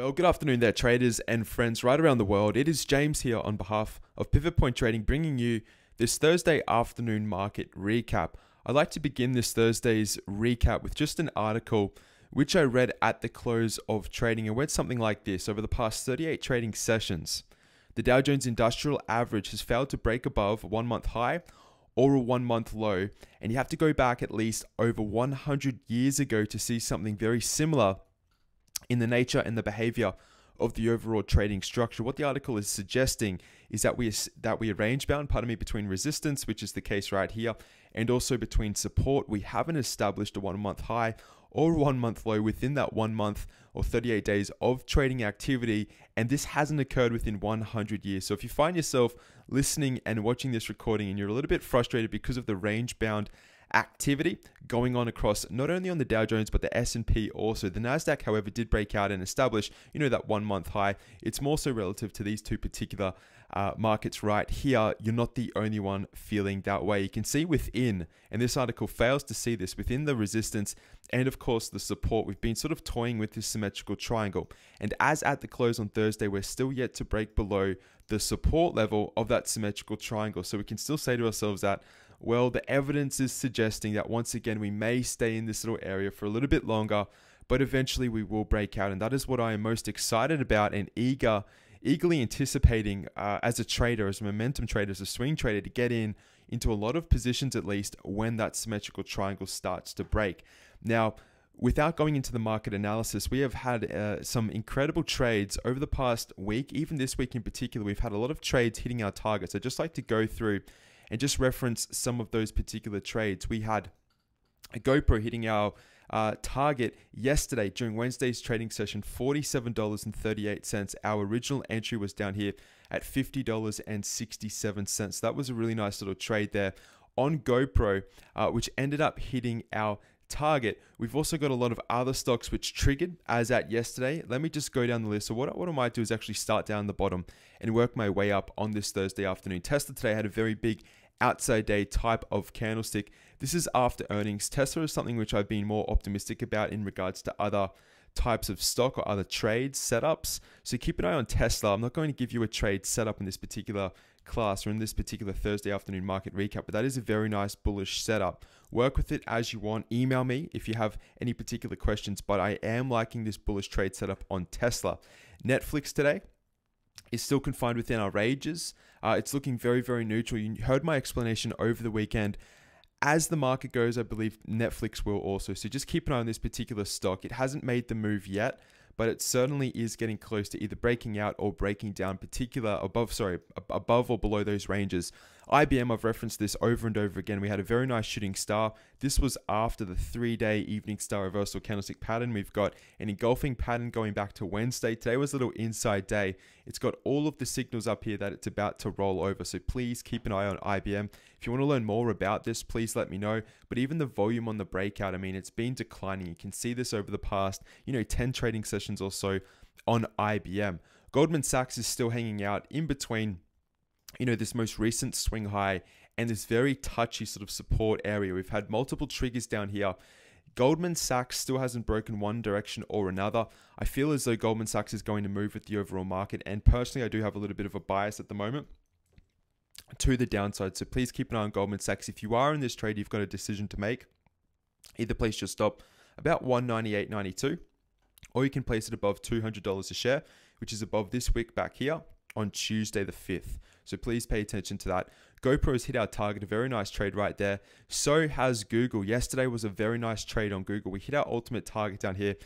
Well, good afternoon there, traders and friends right around the world. It is James here on behalf of Pivot Point Trading, bringing you this Thursday afternoon market recap. I'd like to begin this Thursday's recap with just an article which I read at the close of trading. It went something like this: over the past 38 trading sessions, the Dow Jones Industrial Average has failed to break above a 1-month high or a 1-month low, and you have to go back at least over 100 years ago to see something very similar in the nature and the behavior of the overall trading structure. What the article is suggesting is that we are range bound, between resistance, which is the case right here, and also between support. We haven't established a 1-month high or a 1-month low within that 1 month or 38 days of trading activity, and this hasn't occurred within 100 years. So if you find yourself listening and watching this recording and you're a little bit frustrated because of the range bound activity going on across not only on the Dow Jones but the S&P also. The Nasdaq, however, did break out and establish, that 1-month high. It's more so relative to these two particular markets right here. You're not the only one feeling that way. You can see within, and this article fails to see this, within the resistance and of course the support, we've been sort of toying with this symmetrical triangle. And as at the close on Thursday, we're still yet to break below the support level of that symmetrical triangle. So we can still say to ourselves that, well, the evidence is suggesting that once again, we may stay in this little area for a little bit longer, but eventually we will break out. And that is what I am most excited about and eagerly anticipating as a trader, as a momentum trader, as a swing trader, to get into a lot of positions at least when that symmetrical triangle starts to break. Now, without going into the market analysis, we have had some incredible trades over the past week. Even this week in particular, we've had a lot of trades hitting our targets. I'd just like to go through and just reference some of those particular trades. We had a GoPro hitting our target yesterday during Wednesday's trading session, $47.38. Our original entry was down here at $50.67. That was a really nice little trade there on GoPro, which ended up hitting our target. We've also got a lot of other stocks which triggered as at yesterday. Let me just go down the list. So what I might do is actually start down the bottom and work my way up on this Thursday afternoon. Tesla today had a very big outside day type of candlestick. This is after earnings. Tesla is something which I've been more optimistic about in regards to other types of stock or other trade setups. So keep an eye on Tesla. I'm not going to give you a trade setup in this particular class or in this particular Thursday afternoon market recap, but that is a very nice bullish setup. Work with it as you want. Email me if you have any particular questions, but I am liking this bullish trade setup on Tesla. Netflix today is still confined within our ranges. It's looking very, very neutral. You heard my explanation over the weekend. As the market goes, I believe Netflix will also. So just keep an eye on this particular stock. It hasn't made the move yet, but it certainly is getting close to either breaking out or breaking down above or below those ranges. IBM, I've referenced this over and over again. We had a very nice shooting star. This was after the 3-day evening star reversal candlestick pattern. We've got an engulfing pattern going back to Wednesday. Today was a little inside day. It's got all of the signals up here that it's about to roll over. So please keep an eye on IBM. If you want to learn more about this, please let me know. But even the volume on the breakout, it's been declining. You can see this over the past, 10 trading sessions or so on IBM. Goldman Sachs is still hanging out in between, this most recent swing high and this very touchy sort of support area. We've had multiple triggers down here. Goldman Sachs still hasn't broken one direction or another. I feel as though Goldman Sachs is going to move with the overall market, and personally I do have a little bit of a bias at the moment to the downside. So please keep an eye on Goldman Sachs. If you are in this trade, you've got a decision to make. Either place your stop about 198.92, or you can place it above $200 a share, which is above this wick back here on Tuesday the 5th. So please pay attention to that. GoPro has hit our target, a very nice trade right there. So has Google. Yesterday was a very nice trade on Google. We hit our ultimate target down here,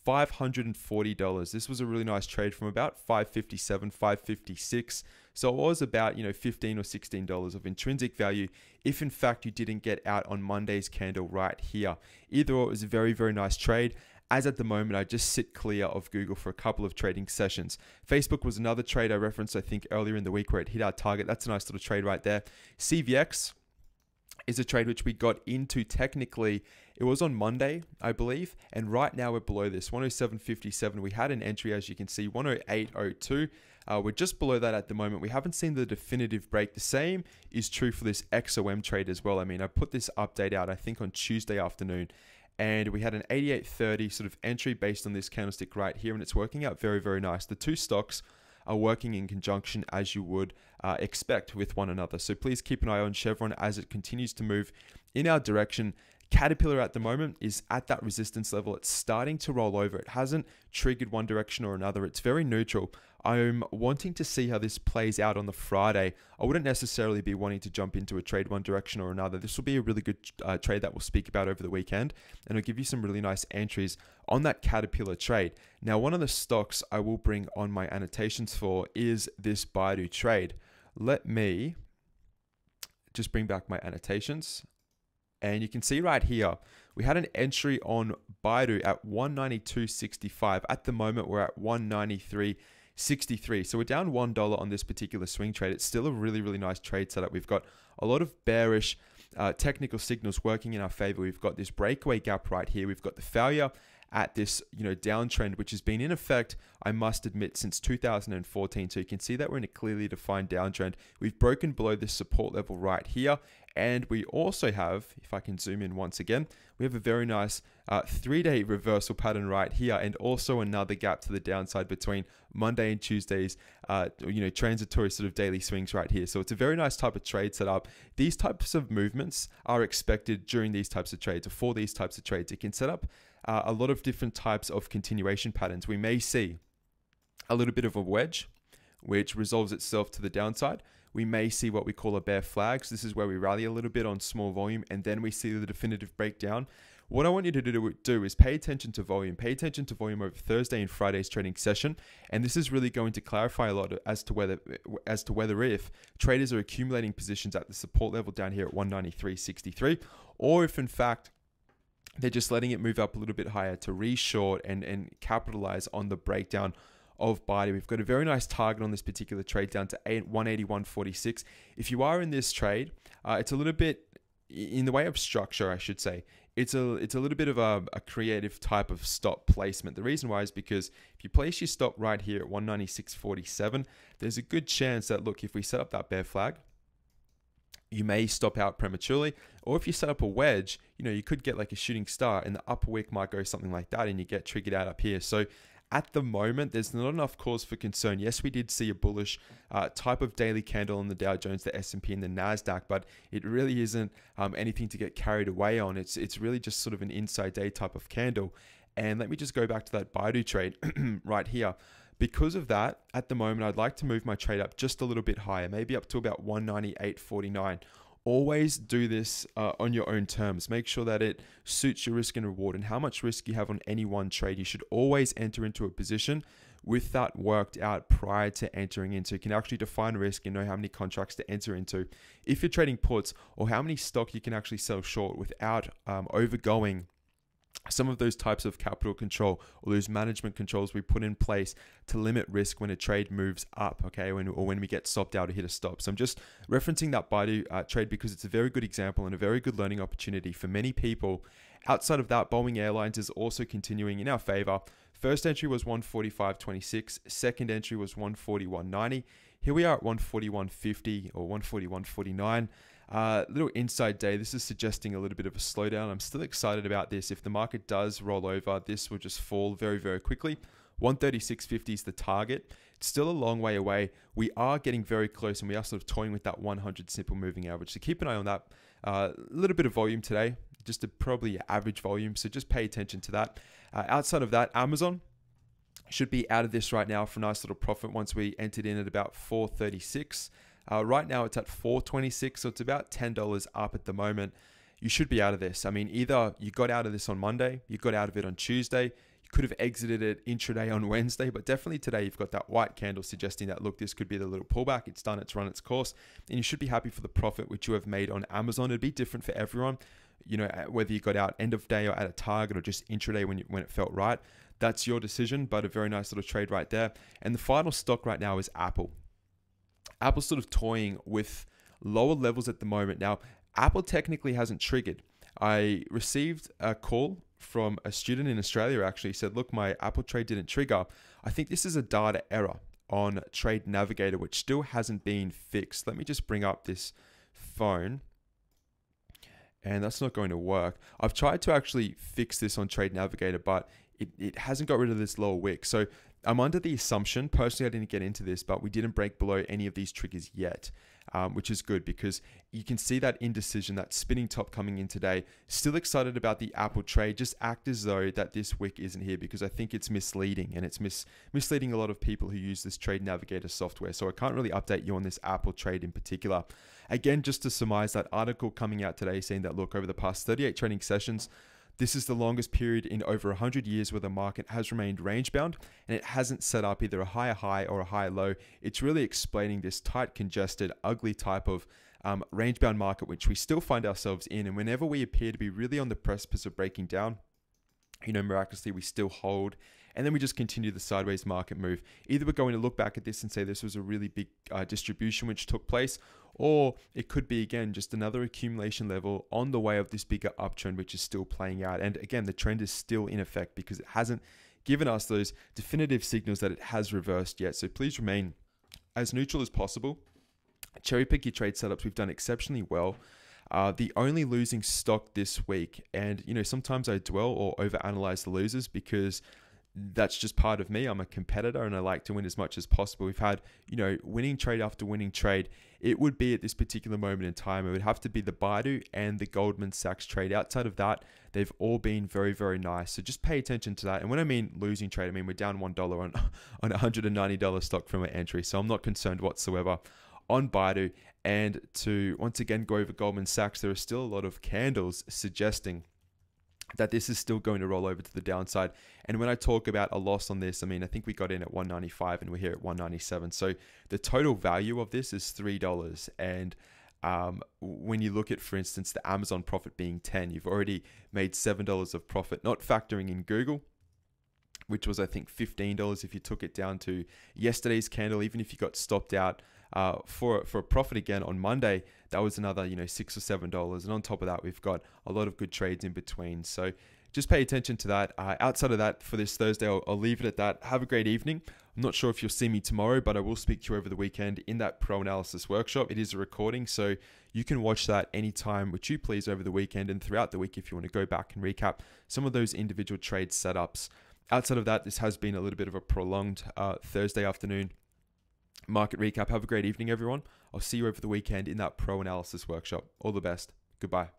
$540. This was a really nice trade from about $557, $556. So it was about, $15 or $16 of intrinsic value if in fact you didn't get out on Monday's candle right here. Either or, it was a very, very nice trade. As at the moment, I just sit clear of Google for a couple of trading sessions. Facebook was another trade I referenced, I think, earlier in the week where it hit our target. That's a nice little trade right there. CVX is a trade which we got into technically. It was on Monday, I believe, and right now we're below this, 107.57. We had an entry, as you can see, 108.02. We're just below that at the moment. We haven't seen the definitive break. The same is true for this XOM trade as well. I put this update out, I think, on Tuesday afternoon, and we had an 88.30 sort of entry based on this candlestick right here, and it's working out very, very nice. The two stocks are working in conjunction as you would expect with one another. So please keep an eye on Chevron as it continues to move in our direction. Caterpillar at the moment is at that resistance level. It's starting to roll over. It hasn't triggered one direction or another. It's very neutral. I'm wanting to see how this plays out on the Friday. I wouldn't necessarily be wanting to jump into a trade one direction or another. This will be a really good trade that we'll speak about over the weekend, and it'll give you some really nice entries on that Caterpillar trade. Now, one of the stocks I will bring on my annotations for is this Baidu trade. Let me just bring back my annotations. And you can see right here, we had an entry on Baidu at 192.65. At the moment, we're at 193.63. So we're down $1 on this particular swing trade. It's still a really, really nice trade setup. We've got a lot of bearish technical signals working in our favor. We've got this breakaway gap right here. We've got the failure at this, downtrend, which has been in effect, I must admit, since 2014. So you can see that we're in a clearly defined downtrend. We've broken below this support level right here. And we also have, if I can zoom in once again, we have a very nice 3-day reversal pattern right here, and also another gap to the downside between Monday and Tuesday's, transitory sort of daily swings right here. So it's a very nice type of trade setup. These types of movements are expected during these types of trades, or for these types of trades. It can set up a lot of different types of continuation patterns. We may see a little bit of a wedge, which resolves itself to the downside. We may see what we call a bear flag. So this is where we rally a little bit on small volume, and then we see the definitive breakdown. What I want you to do is pay attention to volume. Pay attention to volume over Thursday and Friday's trading session, and this is really going to clarify a lot as to whether if traders are accumulating positions at the support level down here at 193.63, or if in fact they're just letting it move up a little bit higher to reshort and capitalize on the breakdown of Baidu. We've got a very nice target on this particular trade down to 181.46. If you are in this trade, it's a little bit in the way of structure, I should say. It's a little bit of a creative type of stop placement. The reason why is because if you place your stop right here at 196.47, there's a good chance that, look, if we set up that bear flag, you may stop out prematurely, or if you set up a wedge, you could get like a shooting star and the upper wick might go something like that and you get triggered out up here. So at the moment, there's not enough cause for concern. Yes, we did see a bullish type of daily candle on the Dow Jones, the S&P, and the NASDAQ, but it really isn't anything to get carried away on. It's really just sort of an inside day type of candle. And let me just go back to that Baidu trade right here. Because of that, at the moment, I'd like to move my trade up just a little bit higher, maybe up to about 198.49. Always do this on your own terms. Make sure that it suits your risk and reward and how much risk you have on any one trade. You should always enter into a position with that worked out prior to entering into. You can actually define risk and know how many contracts to enter into. If you're trading puts, or how many stock you can actually sell short without overgoing some of those types of capital control or those management controls we put in place to limit risk when a trade moves up, okay, or when we get stopped out or hit a stop. So I'm just referencing that Baidu trade because it's a very good example and a very good learning opportunity for many people. Outside of that, Boeing Airlines is also continuing in our favor. First entry was 145.26. Second entry was 141.90. Here we are at 141.50 or 141.49. Little inside day. This is suggesting a little bit of a slowdown. I'm still excited about this. If the market does roll over, this will just fall very, very quickly. 136.50 is the target. It's still a long way away. We are getting very close, and we are sort of toying with that 100 simple moving average. So keep an eye on that. A little bit of volume today, just probably average volume. So just pay attention to that. Outside of that, Amazon should be out of this right now for a nice little profit once we entered in at about 436. Right now it's at 426, so it's about $10 up at the moment. You should be out of this. I mean, either you got out of this on Monday, you got out of it on Tuesday, you could have exited it intraday on Wednesday, but definitely today you've got that white candle suggesting that, look, this could be the little pullback. It's done, it's run its course, and you should be happy for the profit which you have made on Amazon. It'd be different for everyone, whether you got out end of day or at a target or just intraday when it felt right. That's your decision, but a very nice little trade right there. And the final stock right now is Apple. Apple's sort of toying with lower levels at the moment. Now, Apple technically hasn't triggered. I received a call from a student in Australia actually. He said, look, my Apple trade didn't trigger. I think this is a data error on Trade Navigator, which still hasn't been fixed. Let me just bring up this phone and that's not going to work. I've tried to actually fix this on Trade Navigator, but it hasn't got rid of this lower wick. So I'm under the assumption, personally I didn't get into this, but we didn't break below any of these triggers yet, which is good because you can see that indecision, that spinning top coming in today. Still excited about the Apple trade, just act as though that this wick isn't here, because I think it's misleading, and it's misleading a lot of people who use this Trade Navigator software. So I can't really update you on this Apple trade in particular. Again, just to surmise that article coming out today saying that, look, over the past 38 trading sessions, this is the longest period in over 100 years where the market has remained range bound, and it hasn't set up either a higher high or a higher low. It's really explaining this tight, congested, ugly type of range bound market, which we still find ourselves in. And whenever we appear to be really on the precipice of breaking down, miraculously we still hold, and then we just continue the sideways market move. Either we're going to look back at this and say this was a really big distribution which took place, or it could be, again, just another accumulation level on the way of this bigger uptrend, which is still playing out. And again, the trend is still in effect because it hasn't given us those definitive signals that it has reversed yet. So please remain as neutral as possible. Cherry pick your trade setups. We've done exceptionally well. The only losing stock this week, and sometimes I dwell or overanalyze the losers because that's just part of me. I'm a competitor and I like to win as much as possible. We've had, winning trade after winning trade. It would be at this particular moment in time, it would have to be the Baidu and the Goldman Sachs trade. Outside of that, they've all been very, very nice. So just pay attention to that. And when I mean losing trade, I mean we're down $1 on $190 stock from our entry. So I'm not concerned whatsoever on Baidu. And to once again go over Goldman Sachs, there are still a lot of candles suggesting that this is still going to roll over to the downside. And when I talk about a loss on this, I mean, I think we got in at 195 and we're here at 197. So the total value of this is $3. And when you look at, for instance, the Amazon profit being 10, you've already made $7 of profit, not factoring in Google, which was, I think, $15 if you took it down to yesterday's candle. Even if you got stopped out for a profit again on Monday, that was another, $6 or $7. And on top of that, we've got a lot of good trades in between. So just pay attention to that. Outside of that, for this Thursday, I'll leave it at that. Have a great evening. I'm not sure if you'll see me tomorrow, but I will speak to you over the weekend in that Pro Analysis workshop. It is a recording, so you can watch that anytime which you please over the weekend and throughout the week if you want to go back and recap some of those individual trade setups. Outside of that, this has been a little bit of a prolonged Thursday afternoon market recap. Have a great evening, everyone. I'll see you over the weekend in that Pro Analysis workshop. All the best. Goodbye.